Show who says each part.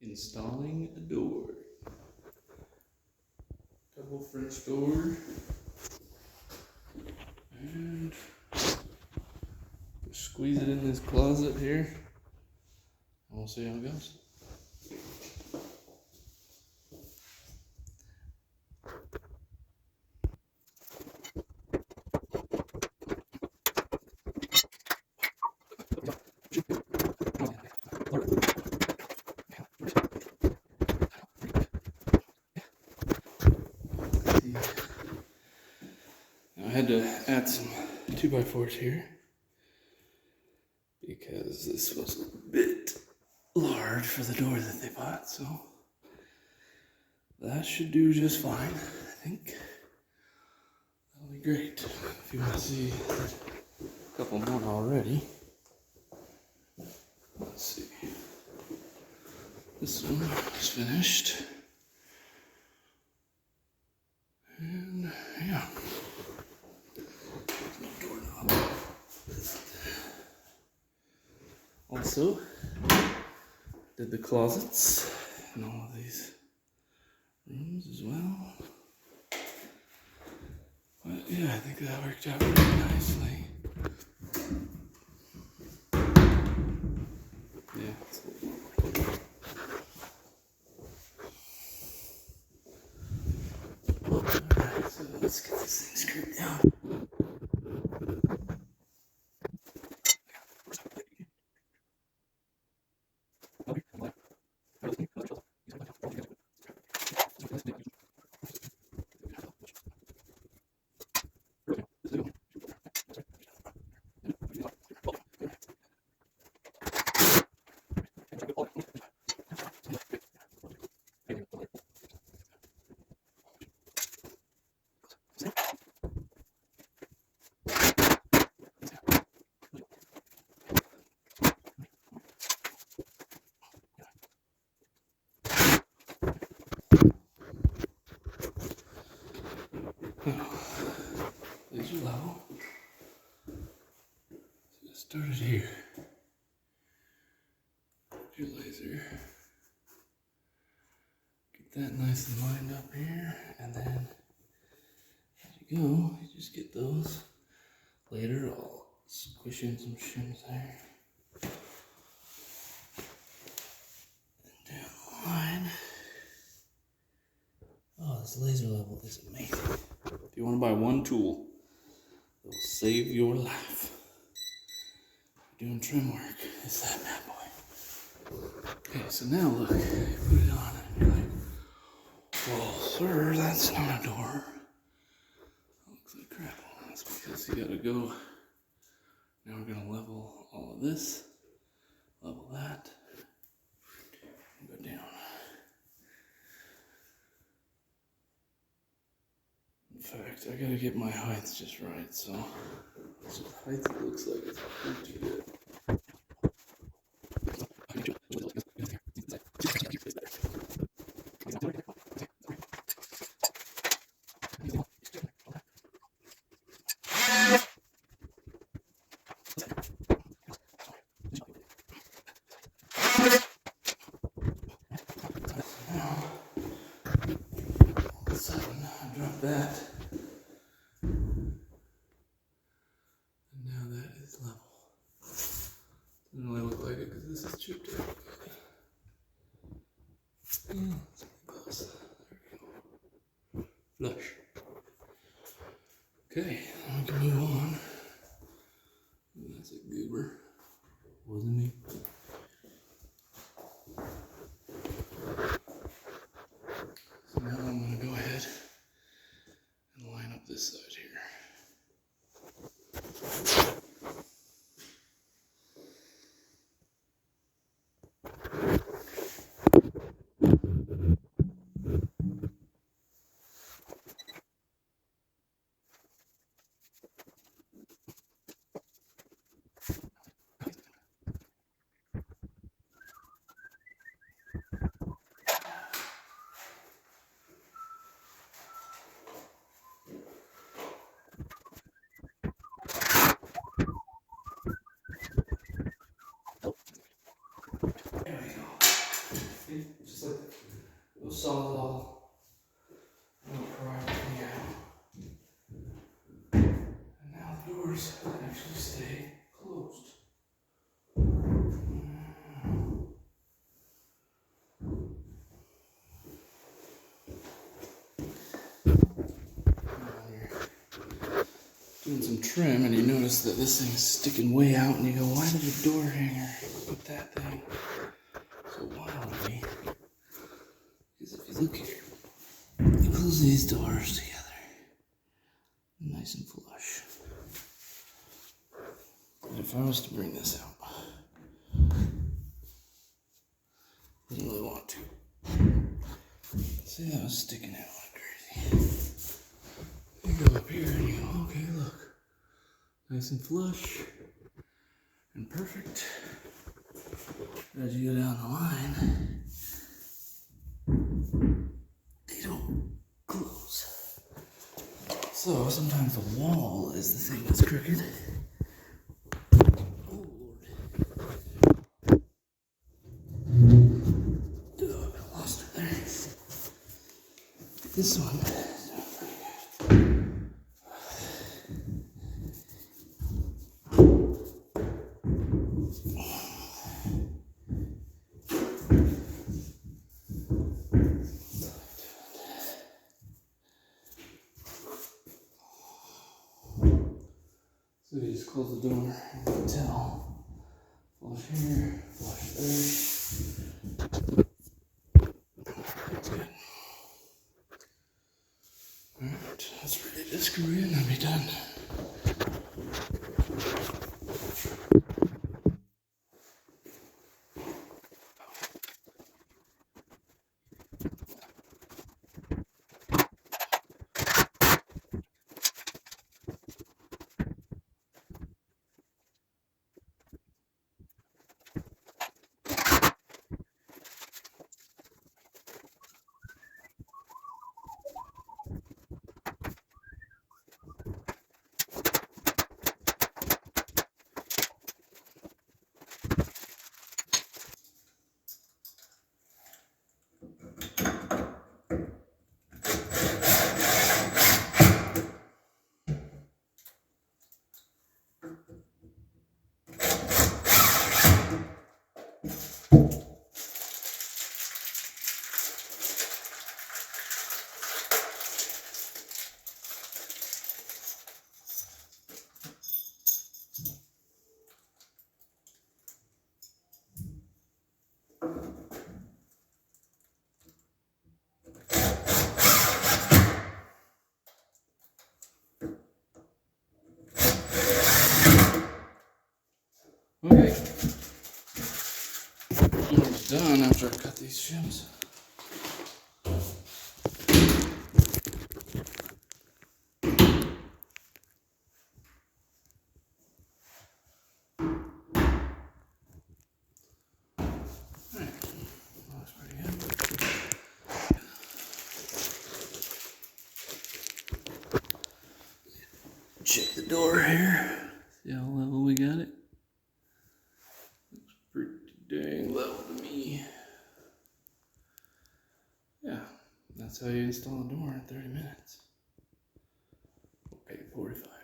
Speaker 1: Installing a door. Couple French doors. And just squeeze it in this closet here. And we'll see how it goes. I had to add some 2x4s here because this was a bit large for the door that they bought, so that should do just fine. I think that'll be great. If you want to see a couple more already, let's see. This one is finished, and yeah. Also, did the closets in all of these rooms as well. But yeah, I think that worked out really nicely. Yeah, it's a little more. Alright, so let's get this thing screwed down. These are level. So just started here. Your laser. Get that nice and lined up here, and then as you go, you just get those. Later, I'll squish in some shims there. And down the line. Oh, this laser level is amazing. If you want to buy one tool, it will save your life. Doing trim work, it's that bad boy. Okay, so now look, you put it on and you're like, well, sir, that's not a door. That looks like crap. That's because you gotta go. Now we're gonna level all of this, level that, and go down. In fact, I gotta get my heights just right, so the height it looks like it's pretty good. Drop that. And now that is level. Doesn't really look like it because this is chipped out. Yeah, it's close. There we go. Flush. Okay, we can move on. That's a goober. Wasn't he? So now I'm going to go ahead and line up this side here. Sawzall. Pry everything out. And now the doors actually stay closed. Doing some trim and you notice that this thing's sticking way out and you go, why did the door hanger put that thing so wildly? Because if you look here, you close these doors together, nice and flush. And if I was to bring this out, I don't really want to. See, that was sticking out like crazy. You go up here and you go, okay, look. Nice and flush and perfect. As you go down the line, they don't close. So sometimes the wall is the thing that's crooked. Oh Lord. Oh, I lost it there. This one. So you just close the door and you can tell. Flush here, flush there. That's good. Alright, that's ready to screw in and be done. Okay. Almost done after I cut these shims. Alright. Looks pretty good. Check the door here. See how level we got it? Looks pretty dang level to me. Yeah, that's how you install a door in 30 minutes. Okay, 45.